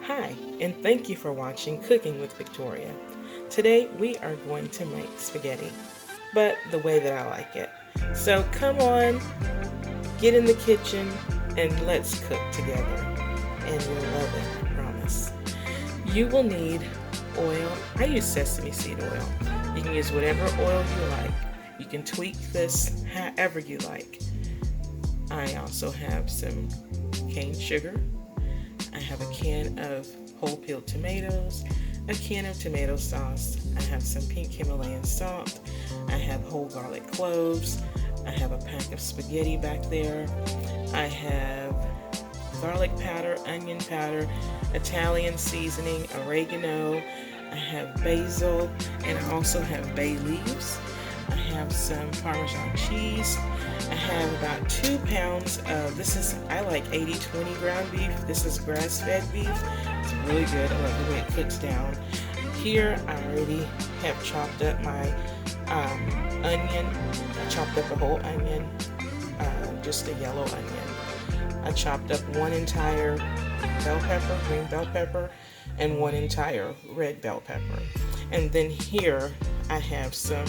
Hi, and thank you for watching Cooking with Victoria. Today we are going to make spaghetti, but the way that I like it. So come on, get in the kitchen, and let's cook together. And you'll love it, I promise. You will need oil. I use sesame seed oil. You can use whatever oil you like. You can tweak this however you like. I also have some cane sugar. I have a can of whole peeled tomatoes, a can of tomato sauce. I have some pink Himalayan salt. I have whole garlic cloves. I have a pack of spaghetti back there. I have garlic powder, onion powder, Italian seasoning, oregano. I have basil, and I also have bay leaves. I have some Parmesan cheese. I have about 2 pounds of, I like 80-20 ground beef. This is grass-fed beef. It's really good. I love the way it cooks down. Here, I already have chopped up my onion. I chopped up a whole onion, just a yellow onion. I chopped up one entire bell pepper, green bell pepper, and one entire red bell pepper. And then here, I have some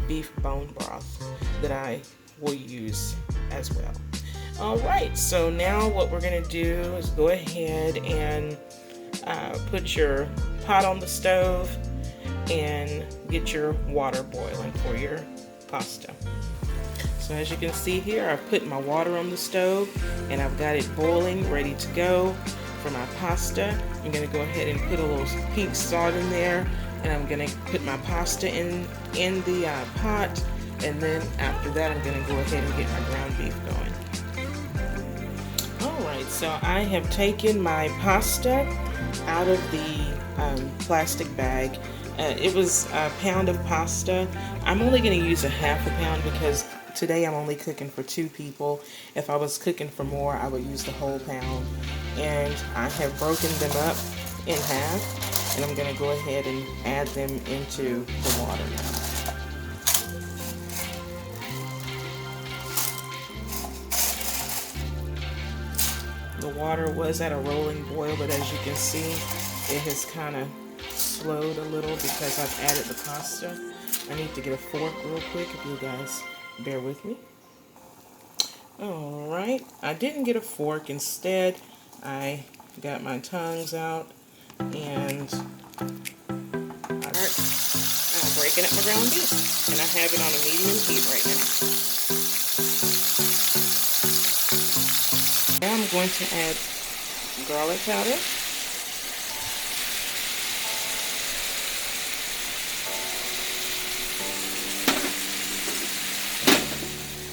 beef bone broth that I will use as well. Alright, so now what we're going to do is go ahead and put your pot on the stove and get your water boiling for your pasta. So as you can see here, I've put my water on the stove and I've got it boiling, ready to go for my pasta. I'm going to go ahead and put a little pink salt in there, and I'm going to put my pasta in the pot, and then after that I'm going to go ahead and get my ground beef going. Alright, so I have taken my pasta out of the plastic bag. It was a pound of pasta. I'm only going to use a half a pound because today I'm only cooking for 2 people. If I was cooking for more, I would use the whole pound. And I have broken them up in half, and I'm going to go ahead and add them into the water now. The water was at a rolling boil, but as you can see, it has kind of slowed a little because I've added the pasta. I need to get a fork real quick if you guys bear with me. Alright, I didn't get a fork. Instead, I got my tongs out and I'm breaking up my ground beef. And I have it on a medium heat right now. Now I'm going to add garlic powder.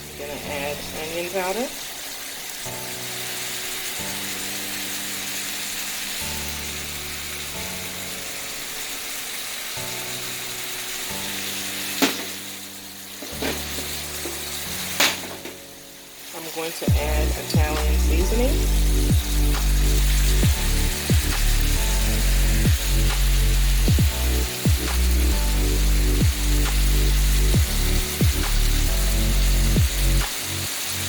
I'm going to add onion powder. I'm going to add Italian seasoning.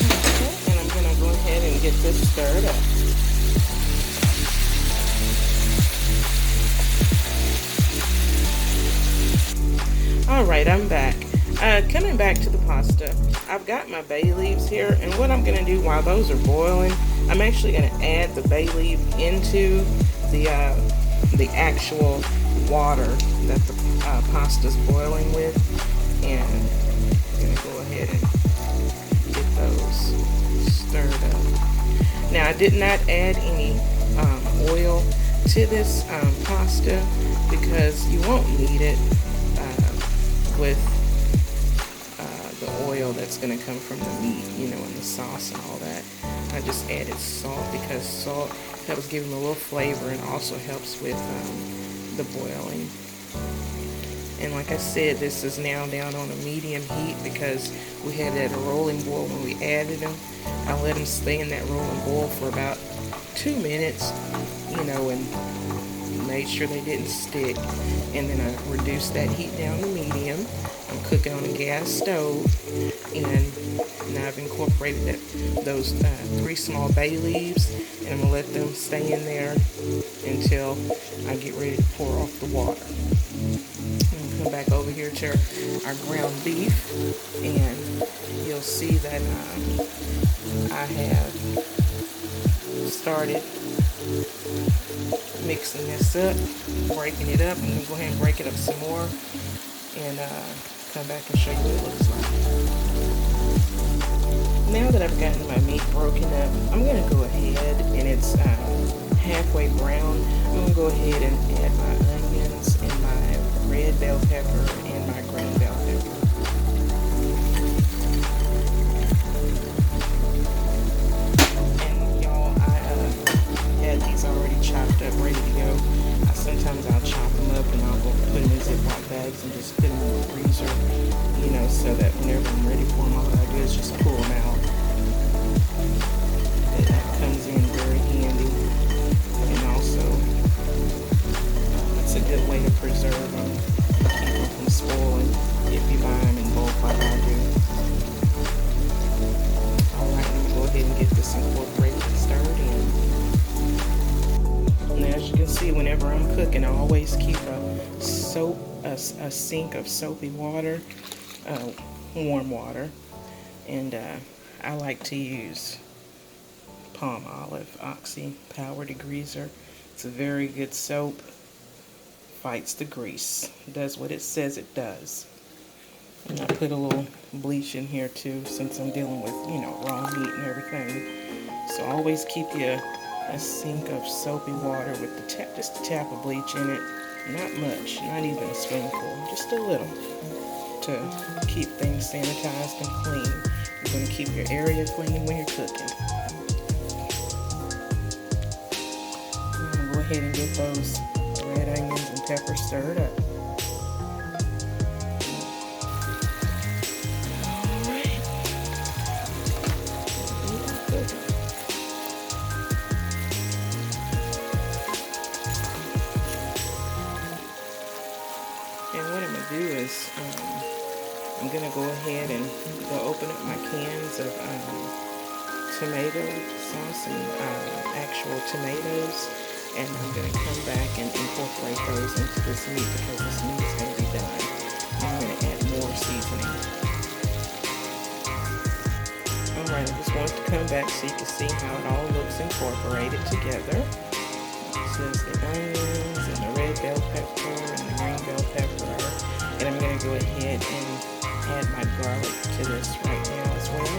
Okay, and I'm going to go ahead and get this stirred up. Alright, I'm back. Coming back to the pasta, I've got my bay leaves here, and what I'm going to do while those are boiling, I'm actually going to add the bay leaf into the actual water that the pasta's boiling with, and I'm going to go ahead and get those stirred up. Now, I did not add any oil to this pasta because you won't need it with the oil that's going to come from the meat, you know, and the sauce and all that. I just added salt because salt helps give them a little flavor and also helps with the boiling. And like I said, this is now down on a medium heat because we had it at a rolling boil when we added them. I let them stay in that rolling boil for about 2 minutes, you know, and made sure they didn't stick. And then I reduced that heat down to medium. I'm cooking on a gas stove, and now I've incorporated those 3 small bay leaves, and I'm going to let them stay in there until I get ready to pour off the water. I'm going to come back over here to our ground beef, and you'll see that I have started mixing this up, breaking it up. I'm going to go ahead and break it up some more and come back and show you what it looks like. Now that I've gotten my meat broken up, I'm going to go ahead, and it's halfway brown. I'm going to go ahead and add my onions and my red bell pepper and my green bell pepper. And y'all, I had these already chopped up, ready to go. Sometimes I'll chop them up and I'll go put them in Ziploc bags and just put them in the freezer, you know, so that whenever I'm ready for them, all I do is just pull them out. It comes in very handy, and also it's a good way to preserve them, keep them from spoiling if you buy them in bulk like I do. Alright, I'm going to go ahead and get this incorporated and stirred in. And as you can see, whenever I'm cooking, I always keep a sink of soapy water, warm water, and I like to use palm olive oxy power degreaser. It's a very good soap, fights the grease, does what it says it does. And I put a little bleach in here too, since I'm dealing with, you know, raw meat and everything. So always keep a sink of soapy water with just a tap of bleach in it. Not much, not even a spoonful, just a little, to keep things sanitized and clean. You're going to keep your area clean when you're cooking. I'm going to go ahead and get those red onions and peppers stirred up. Do is I'm going to go ahead and go open up my cans of tomato sauce and actual tomatoes, and I'm going to come back and incorporate those into this meat because this meat is going to be done. And I'm going to add more seasoning. Alright, I just wanted to come back so you can see how it all looks incorporated together. It says the onions and the red bell pepper and the green bell pepper. And I'm going to go ahead and add my garlic to this right now as well.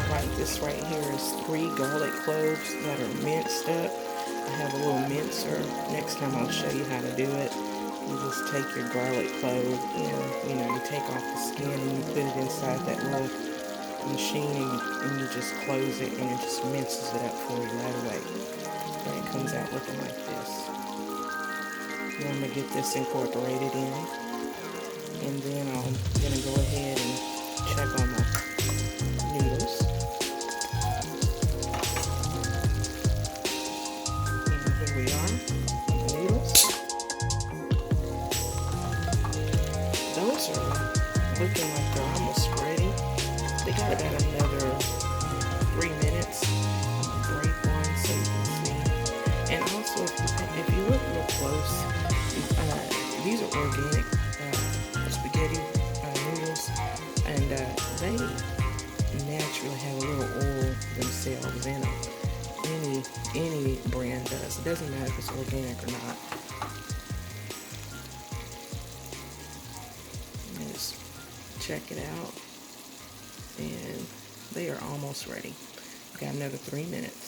Alright, this right here is 3 garlic cloves that are minced up. I have a little mincer. Next time I'll show you how to do it. You just take your garlic clove and, you know, you take off the skin and you put it inside that little machine and you just close it and it just minces it up for you right away. And it comes out looking like this. Now I'm going to get this incorporated in, and then I'm going to go ahead and check on my noodles. And here we are, the noodles. Those are looking like they're almost ready. They got about another 3 minutes. I'm going to break one so you can see. And also, if you look real close, these are organic spaghetti noodles, and they naturally have a little oil themselves in them. Any brand does. It doesn't matter if it's organic or not. Just check it out, and they are almost ready. Got another 3 minutes.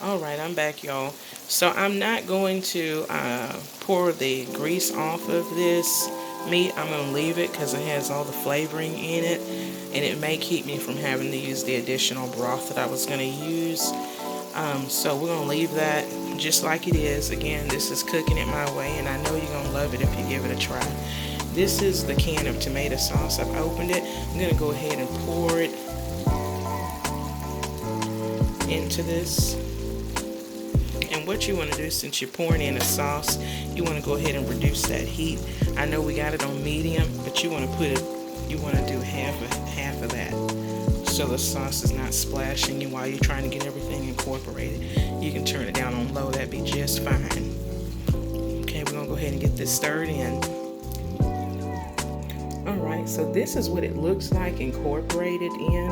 Alright, I'm back, y'all. So I'm not going to pour the grease off of this meat. I'm going to leave it because it has all the flavoring in it, and it may keep me from having to use the additional broth that I was going to use. So we're going to leave that just like it is. Again, this is cooking it my way, and I know you're going to love it if you give it a try. This is the can of tomato sauce. I've opened it. I'm going to go ahead and pour it into this. And what you want to do, since you're pouring in a sauce, you want to go ahead and reduce that heat. I know we got it on medium, but you want to do half of that, so the sauce is not splashing you while you're trying to get everything incorporated. You can turn it down on low, that'd be just fine. Okay, we're gonna go ahead and get this stirred in. Alright, so this is what it looks like incorporated in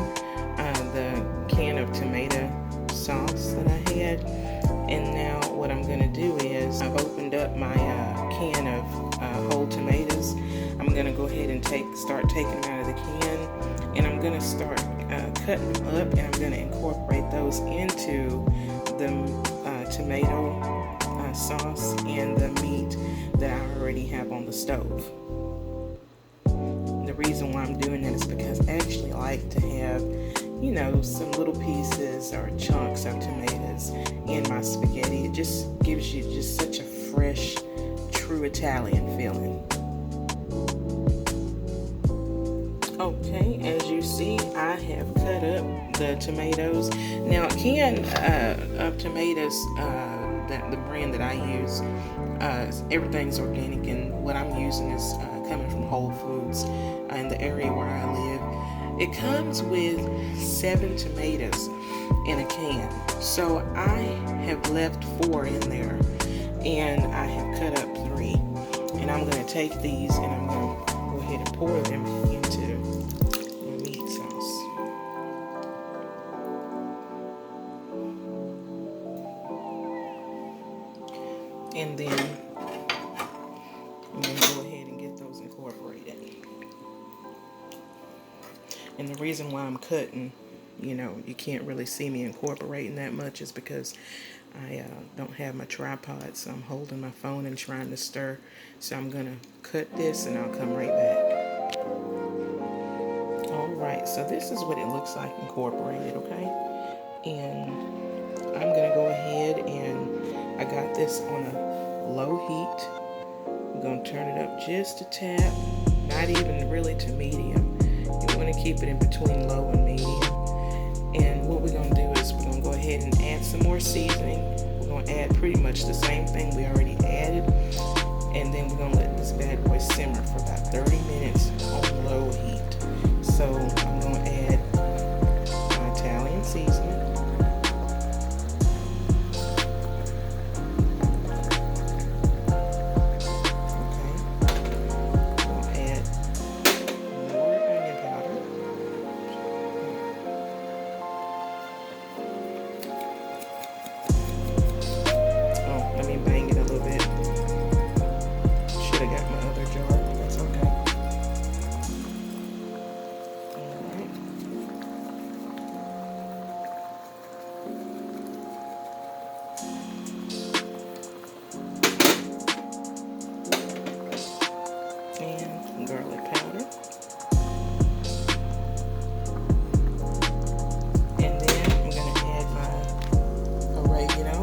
the can of tomato sauce that I had. And now what I'm gonna do is, I've opened up my can of whole tomatoes. I'm gonna go ahead and start taking them out of the can, and I'm gonna start cutting them up, and I'm gonna incorporate those into the tomato sauce and the meat that I already have on the stove. The reason why I'm doing that is because I actually like to have, you know, some little pieces or chunks of tomatoes in my spaghetti. It just gives you just such a fresh, true Italian feeling. Okay, as you see, I have cut up the tomatoes. Now, a can of tomatoes, the brand that I use, everything's organic, and what I'm using is coming from Whole Foods in the area where I live. It comes with 7 tomatoes in a can, so I have left 4 in there, and I have cut up 3. And I'm going to take these and I'm going to go ahead and pour them into my meat sauce. And then I'm going to go ahead and get those incorporated. And the reason why I'm cutting, you know, you can't really see me incorporating that much, is because I don't have my tripod, so I'm holding my phone and trying to stir. So I'm going to cut this and I'll come right back. Alright, so this is what it looks like incorporated, okay? And I'm going to go ahead and I got this on a low heat. I'm going to turn it up just a tap, not even really to medium. You want to keep it in between low and medium. And what we're going to do is we're going to go ahead and add some more seasoning. We're going to add pretty much the same thing we already added. And then we're going to let this bad boy simmer for about 30 minutes on low heat. So I'm going to add my Italian seasoning. Garlic powder, and then I'm going to add my oregano.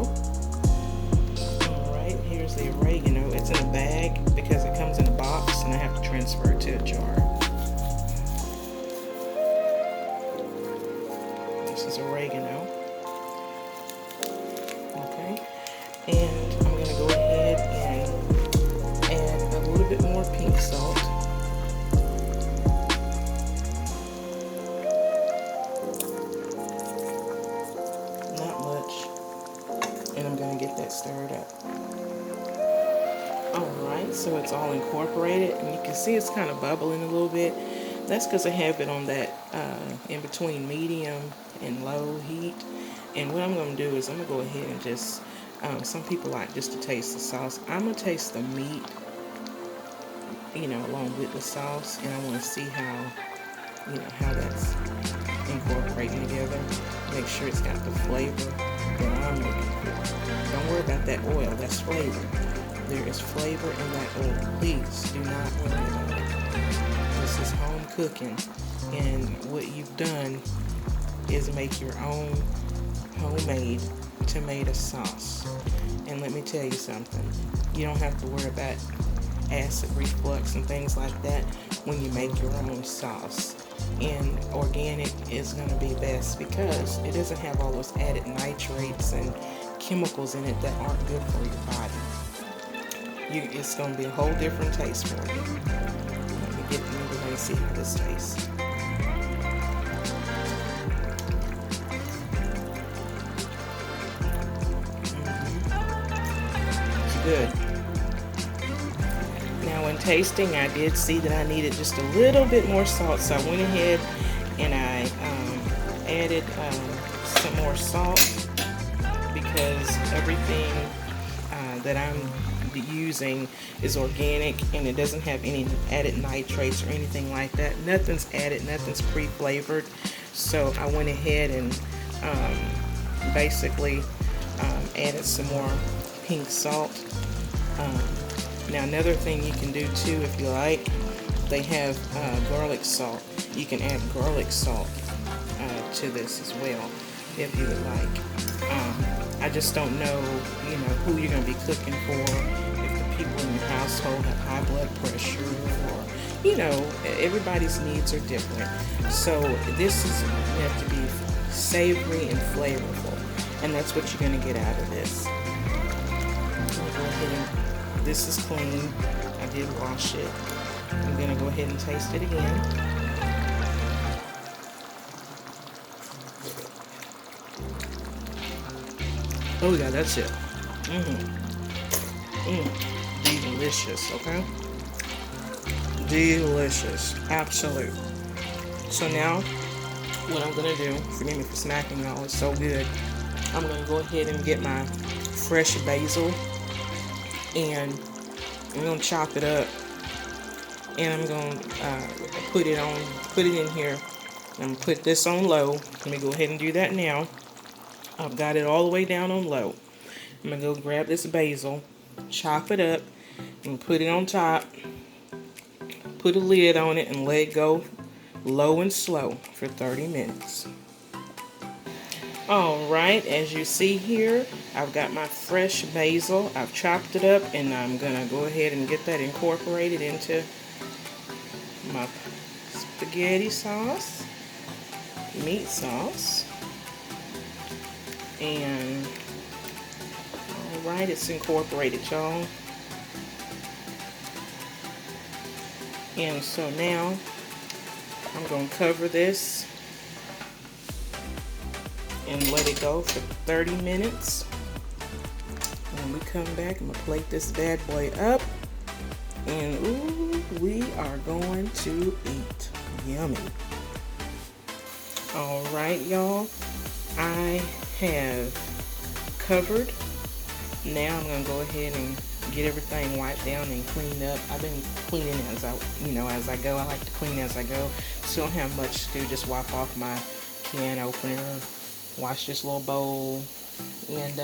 Alright, here's the oregano. It's in a bag because it comes in a box and I have to transfer it to a jar. This is oregano. Okay, and I'm going to go ahead and add a little bit more pink salt. And I'm going to get that stirred up. Alright, so it's all incorporated, and you can see it's kind of bubbling a little bit. That's because I have it on that in between medium and low heat. And what I'm going to do is I'm going to go ahead and just, some people like just to taste the sauce. I'm going to taste the meat, you know, along with the sauce, and I want to see how, you know, how that's incorporating together. Make sure it's got the flavor that I'm looking for. Don't worry about that oil, that's flavor. There is flavor in that oil. Please do not worry about it. This is home cooking, and what you've done is make your own homemade tomato sauce. And let me tell you something, you don't have to worry about acid reflux and things like that when you make your own sauce. And organic is going to be best because it doesn't have all those added nitrates and chemicals in it that aren't good for your body. It's going to be a whole different taste for you. Let me see how this tastes. It's good. Now when tasting, I did see that I needed just a little bit more salt, so I went ahead and I added some more salt, because everything that I'm using is organic and it doesn't have any added nitrates or anything like that. Nothing's added, nothing's pre-flavored. So I went ahead and basically added some more pink salt. Now another thing you can do too, if you like, they have garlic salt. You can add garlic salt to this as well if you would like. I just don't know, who you're going to be cooking for. If the people in your household have high blood pressure, or everybody's needs are different. So this is meant to be savory and flavorful, and that's what you're going to get out of this. This is clean. I did wash it. I'm going to go ahead and taste it again. Oh yeah, that's it. Delicious, okay? Delicious, absolute. So now, what I'm gonna do, forgive me for smacking y'all, it's so good. I'm gonna go ahead and get my fresh basil, and I'm gonna chop it up, and I'm gonna put it in here. I'm gonna put this on low. Let me go ahead and do that now. I've got it all the way down on low. I'm going to go grab this basil, chop it up, and put it on top, put a lid on it, and let it go low and slow for 30 minutes. Alright, as you see here, I've got my fresh basil. I've chopped it up, and I'm going to go ahead and get that incorporated into my spaghetti sauce, meat sauce. And alright, it's incorporated, y'all. And so now I'm going to cover this and let it go for 30 minutes. When we come back, I'm going to plate this bad boy up, and ooh, we are going to eat. Yummy. Alright, y'all, I have covered. Now I'm going to go ahead and get everything wiped down and cleaned up. I've been cleaning as I go. I like to clean as I go. Still don't have much to do. Just wipe off my can opener, wash this little bowl, and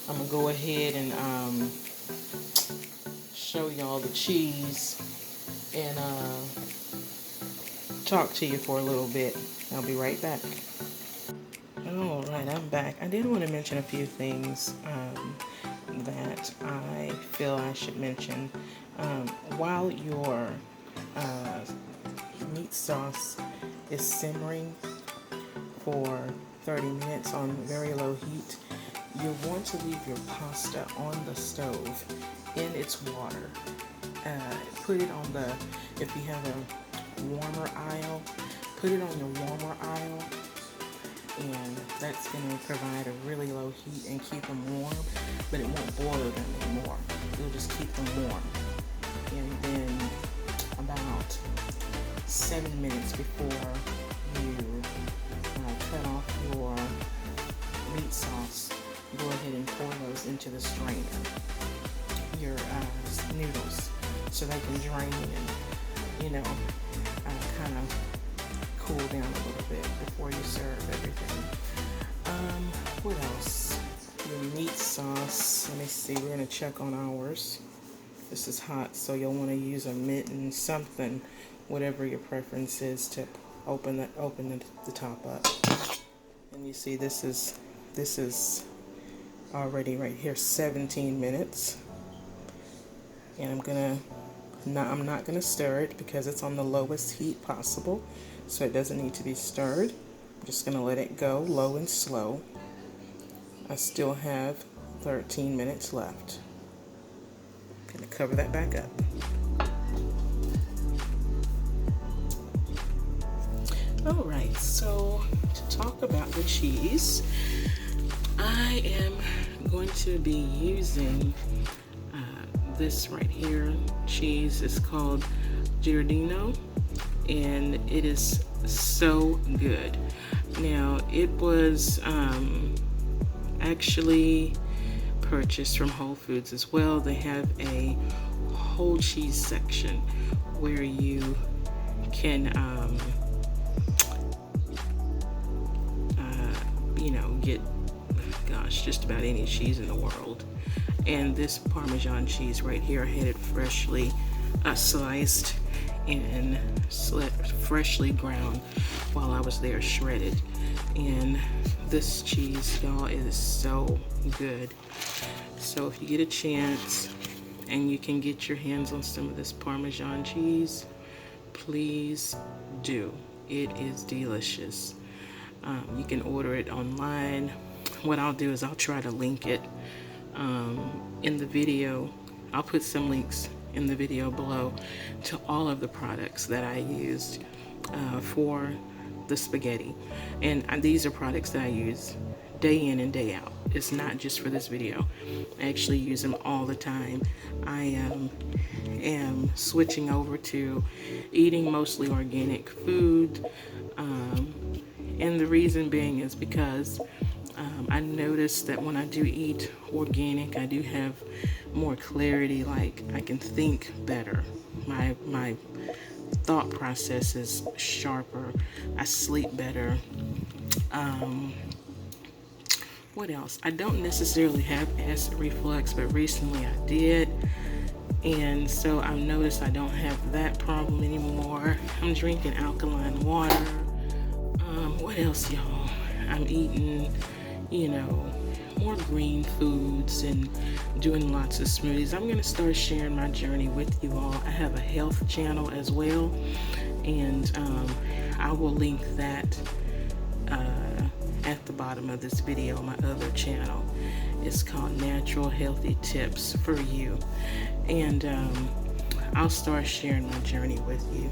I'm going to go ahead and show y'all the cheese and talk to you for a little bit. I'll be right back. Alright, I'm back. I did want to mention a few things that I feel I should mention. While your meat sauce is simmering for 30 minutes on very low heat, you want to leave your pasta on the stove in its water. Put it on the, if you have a warmer aisle, put it on your warmer aisle, and that's going to provide a really low heat and keep them warm, but it won't boil them anymore. It'll just keep them warm. And then about 7 minutes before you cut off your meat sauce, go ahead and pour those into the strainer, your noodles, so they can drain and, kind of cool down a little bit before you serve everything. What else? Your meat sauce. Let me see. We're going to check on ours. This is hot, so you'll want to use a mitten, something, whatever your preference is, to open the top up. And you see, this is already right here 17 minutes. And I'm not gonna stir it because it's on the lowest heat possible, so it doesn't need to be stirred. I'm just gonna let it go low and slow. I still have 13 minutes left. I'm going to cover that back up. Alright, so to talk about the cheese, I am going to be using this right here cheese. Is called Giardino, and it is so good. Now, it was actually purchased from Whole Foods as well. They have a whole cheese section where you can get, gosh, just about any cheese in the world. And this Parmesan cheese right here, I had it freshly sliced and freshly ground while I was there, shredded. And this cheese, y'all, is so good. So if you get a chance and you can get your hands on some of this Parmesan cheese, please do. It is delicious. You can order it online. What I'll do is I'll try to link it in the video. I'll put some links in the video below to all of the products that I used for the spaghetti. And these are products that I use day in and day out. It's not just for this video. I actually use them all the time. I am switching over to eating mostly organic food. And the reason being is because I noticed that when I do eat organic, I do have more clarity. Like, I can think better. My thought process is sharper. I sleep better. What else? I don't necessarily have acid reflux, but recently I did. And so I've noticed I don't have that problem anymore. I'm drinking alkaline water. What else, y'all? I'm eating, more green foods and doing lots of smoothies. I'm going to start sharing my journey with you all. I have a health channel as well, and I will link that at the bottom of this video. My other channel is called Natural Healthy Tips for You, and I'll start sharing my journey with you.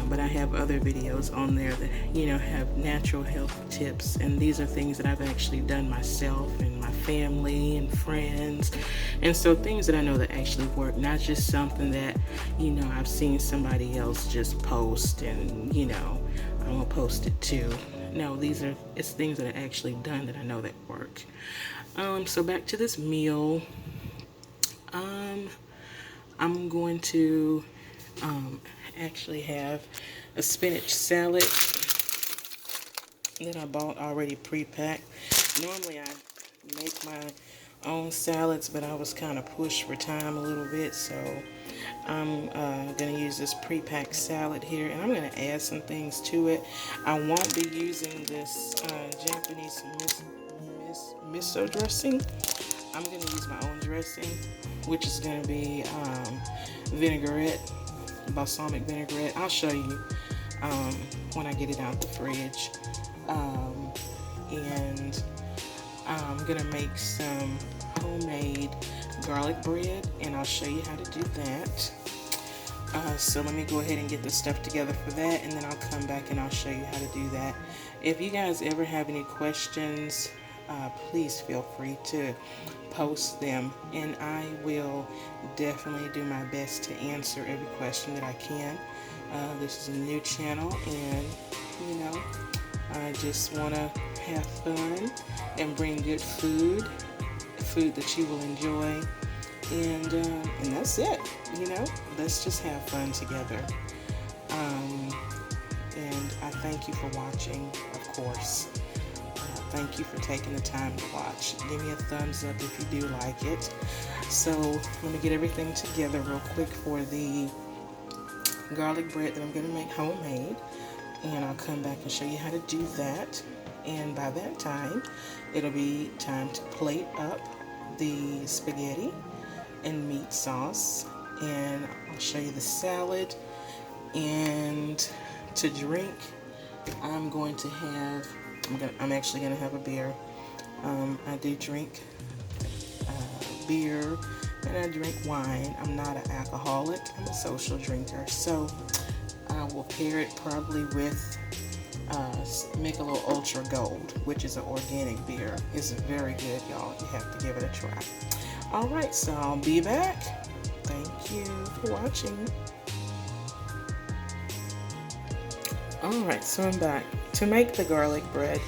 But I have other videos on there that, have natural health tips, and these are things that I've actually done myself and my family and friends, and so things that I know that actually work, not just something that, I've seen somebody else just post and, I'm gonna post it too. No, it's things that are actually done that I know that work. So back to this meal. I'm going to actually have a spinach salad that I bought already pre-packed. Normally I make my own salads, but I was kind of pushed for time a little bit, so I'm going to use this pre-packed salad here, and I'm going to add some things to it. I won't be using this Japanese miso dressing. I'm going to use my own dressing, which is going to be vinaigrette, balsamic vinaigrette. I'll show you when I get it out the fridge. And I'm gonna make some homemade garlic bread, and I'll show you how to do that. So let me go ahead and get the stuff together for that, and then I'll come back and I'll show you how to do that. If you guys ever have any questions, please feel free to post them, and I will definitely do my best to answer every question that I can. This is a new channel, and I just want to have fun and bring good food that you will enjoy, and that's it. Let's just have fun together. And I thank you for watching, of course. Thank you for taking the time to watch. Give me a thumbs up if you do like it. So let me get everything together real quick for the garlic bread that I'm going to make homemade, and I'll come back and show you how to do that. And by that time, it'll be time to plate up the spaghetti and meat sauce, and I'll show you the salad. And to drink, I'm actually going to have a beer. I do drink beer and I drink wine. I'm not an alcoholic. I'm a social drinker. So I will pair it probably with Michelob Ultra Gold, which is an organic beer. It's very good, y'all. You have to give it a try. All right, so I'll be back. Thank you for watching. All right, so I'm back. To make the garlic bread,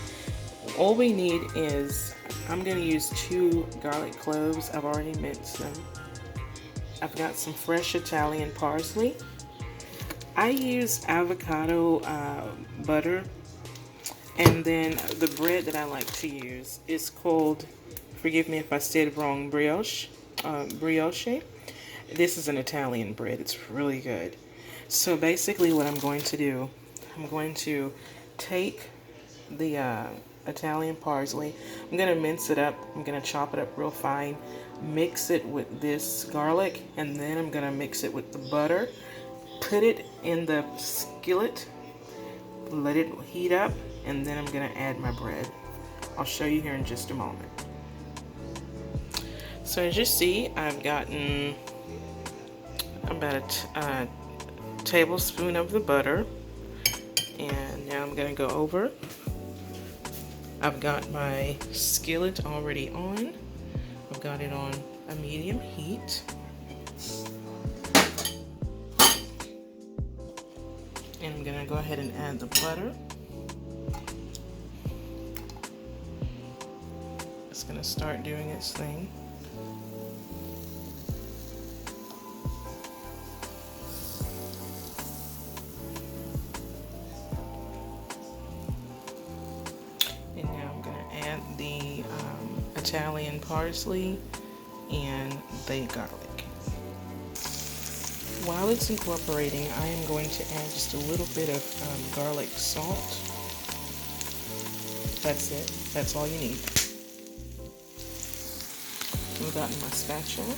all we need is, I'm going to use 2 garlic cloves. I've already minced them. I've got some fresh Italian parsley. I use avocado butter, and then the bread that I like to use is called, forgive me if I said it wrong, brioche. This is an Italian bread. It's really good. So basically what I'm going to do, I'm going to take the Italian parsley, I'm going to mince it up, I'm going to chop it up real fine, mix it with this garlic, and then I'm going to mix it with the butter, put it in the skillet, let it heat up, and then I'm going to add my bread. I'll show you here in just a moment. So as you see, I've gotten about a tablespoon of the butter, and now I'm going to go over. I've got my skillet already on. I've got it on a medium heat. And I'm going to go ahead and add the butter. It's going to start doing its thing. And now I'm going to add the Italian parsley and the garlic. While it's incorporating, I am going to add just a little bit of garlic salt. That's it. That's all you need. I've gotten my spatula,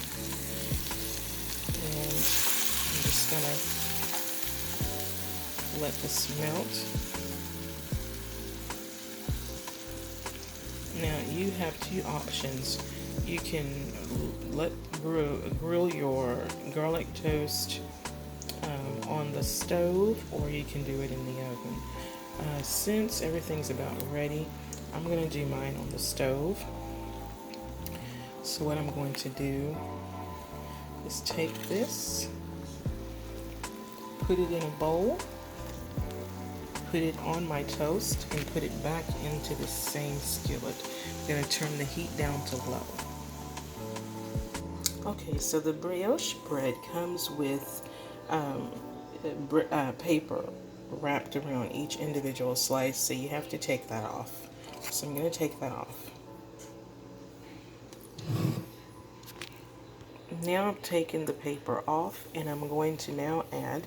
and I'm just going to let this melt. Now you have 2 options. You can grill your garlic toast on the stove, or you can do it in the oven. Since everything's about ready, I'm going to do mine on the stove. So what I'm going to do is take this, put it in a bowl, put it on my toast, and put it back into the same skillet. I'm going to turn the heat down to low. Okay, so the brioche bread comes with paper wrapped around each individual slice, so you have to take that off. So I'm going to take that off. Now I've taken the paper off, and I'm going to now add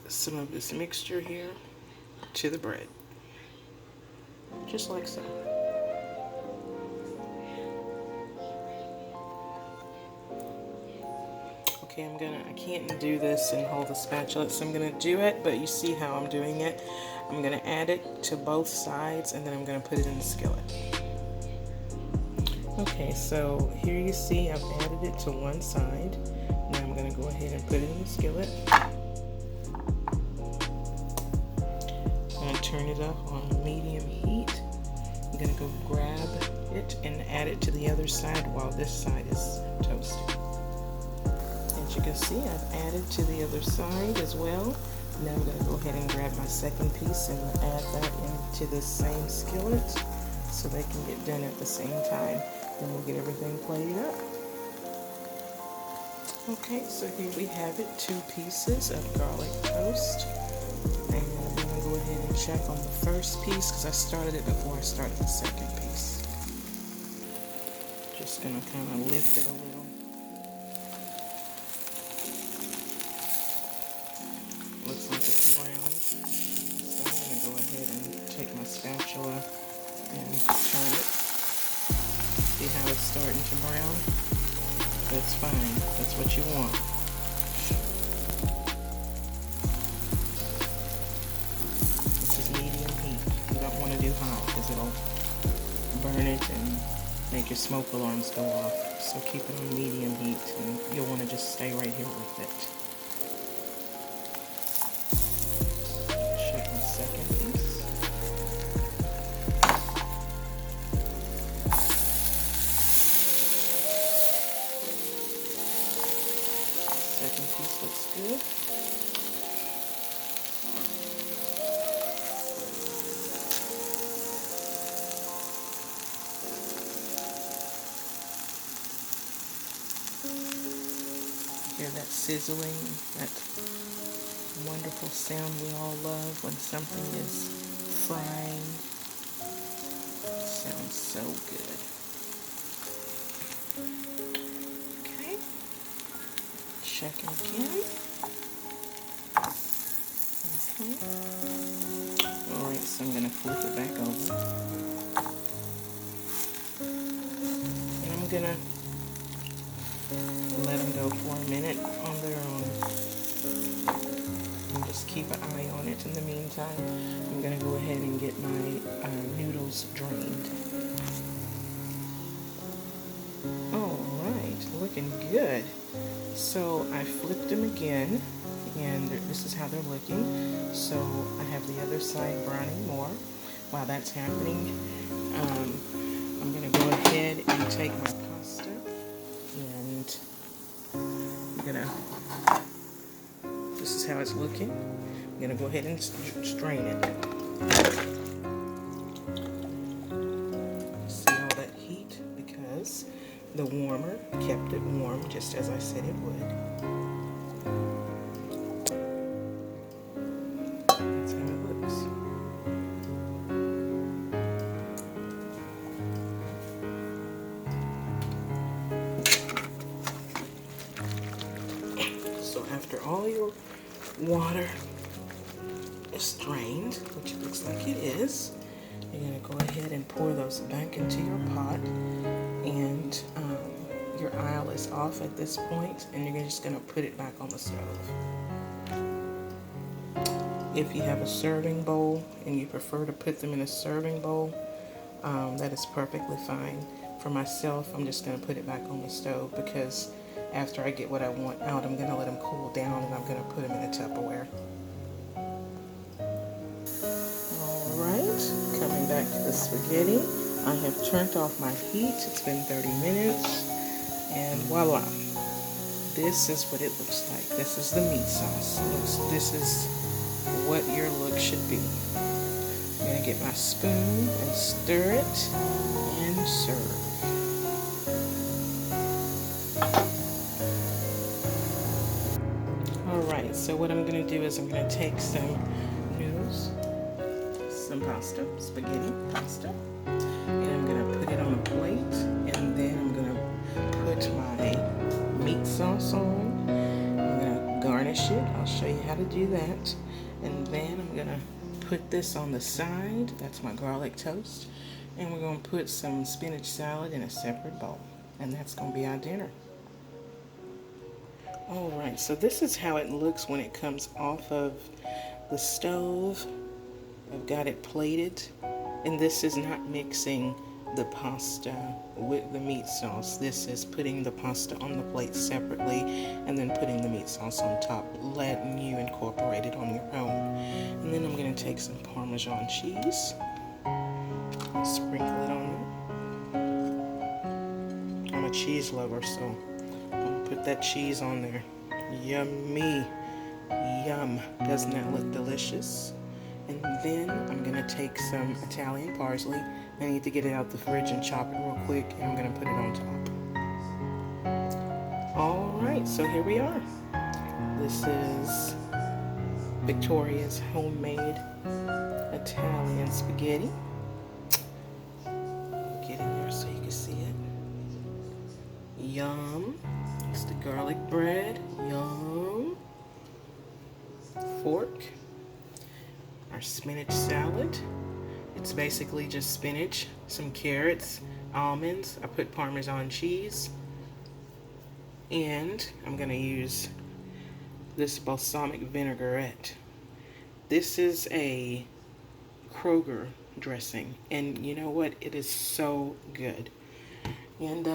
some of this mixture here to the bread, just like so. Okay, I can't do this and hold the spatula, so I'm gonna do it, but you see how I'm doing it. I'm gonna add it to both sides, and then I'm gonna put it in the skillet. Okay, so here you see I've added it to one side. Now I'm gonna go ahead and put it in the skillet. I'm gonna turn it up on medium heat. I'm gonna go grab it and add it to the other side while this side is toasted. As you can see, I've added to the other side as well. Now I'm going to go ahead and grab my second piece and add that into the same skillet so they can get done at the same time. Then we'll get everything plated up. Okay, so here we have it, 2 pieces of garlic toast. And I'm going to go ahead and check on the first piece because I started it before I started the second piece. Just going to kind of lift it a little. Looks like it's brown, so I'm going to go ahead and take my spatula and turn it. See how it's starting to brown? That's fine. That's what you want. This is medium heat. You don't want to hot because it'll burn it and make your smoke alarms go off. So keep it on medium heat, and you'll want to just stay right here with it. Check my second piece. Second piece looks good. Hear that sizzling, that wonderful sound we all love when something is frying. Sounds so good. Okay, check it again. Okay. Alright, so I'm going to flip it back over. And I'm going to let them go for a minute on their own. And just keep an eye on it. In the meantime, I'm going to go ahead and get my noodles drained. Alright, looking good. So I flipped them again, and this is how they're looking. So I have the other side browning more. While that's happening, I'm going to go ahead and take my pasta, and I'm going to, this is how it's looking. I'm going to go ahead and strain it. See all that heat? Because the warmer kept it warm, just as I said it would. That's how it looks. So after all your water is strained, which it looks like it is, you're going to go ahead and pour those back into your pot. And your aisle is off at this point, and you're just going to put it back on the stove. If you have a serving bowl and you prefer to put them in a serving bowl, that is perfectly fine. For myself, I'm just going to put it back on the stove because after I get what I want out, I'm going to let them cool down, and I'm going to put them in a Tupperware. Alright, coming back to the spaghetti. I have turned off my heat. It's been 30 minutes, and voila. This is what it looks like. This is the meat sauce. This is what your look should be. I'm going to get my spoon and stir it and serve. Alright, so what I'm going to do is I'm going to take some noodles, some pasta, spaghetti pasta, and I'm going to put it on a plate, and then I'm going to put my meat sauce on. I'm going to garnish it. I'll show you how to do that. And then I'm going to put this on the side. That's my garlic toast. And we're going to put some spinach salad in a separate bowl. And that's going to be our dinner. Alright, so this is how it looks when it comes off of the stove. I've got it plated. And this is not mixing the pasta with the meat sauce. This is putting the pasta on the plate separately and then putting the meat sauce on top, letting you incorporate it on your own. And then I'm going to take some Parmesan cheese, sprinkle it on there. I'm a cheese lover, so I'm going to put that cheese on there. Yummy. Yum. Doesn't that look delicious? And then I'm going to take some Italian parsley. I need to get it out the fridge and chop it real quick, and I'm going to put it on top. Alright, so here we are. This is Victoria's homemade Italian spaghetti. Get in there so you can see it. Yum. It's the garlic bread. Yum. Fork. Our spinach salad. It's basically just spinach, some carrots, almonds. I put Parmesan cheese. And I'm going to use this balsamic vinaigrette. This is a Kroger dressing. And you know what? It is so good. And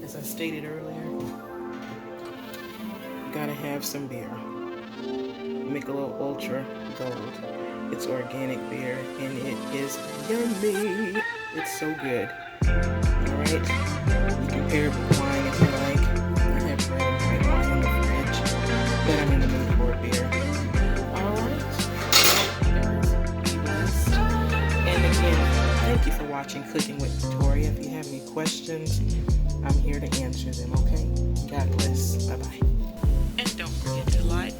as I stated earlier, gotta have some beer. Michelob Ultra Gold. It's organic beer and it is yummy. It's so good. Alright, you can pair it with wine if you like. I have red and white wine in the fridge, but I'm in the mood for a beer. Alright, guys, be blessed. And again, thank you for watching Cooking with Victoria. If you have any questions, I'm here to answer them, okay? God bless. Bye-bye. And don't forget to like,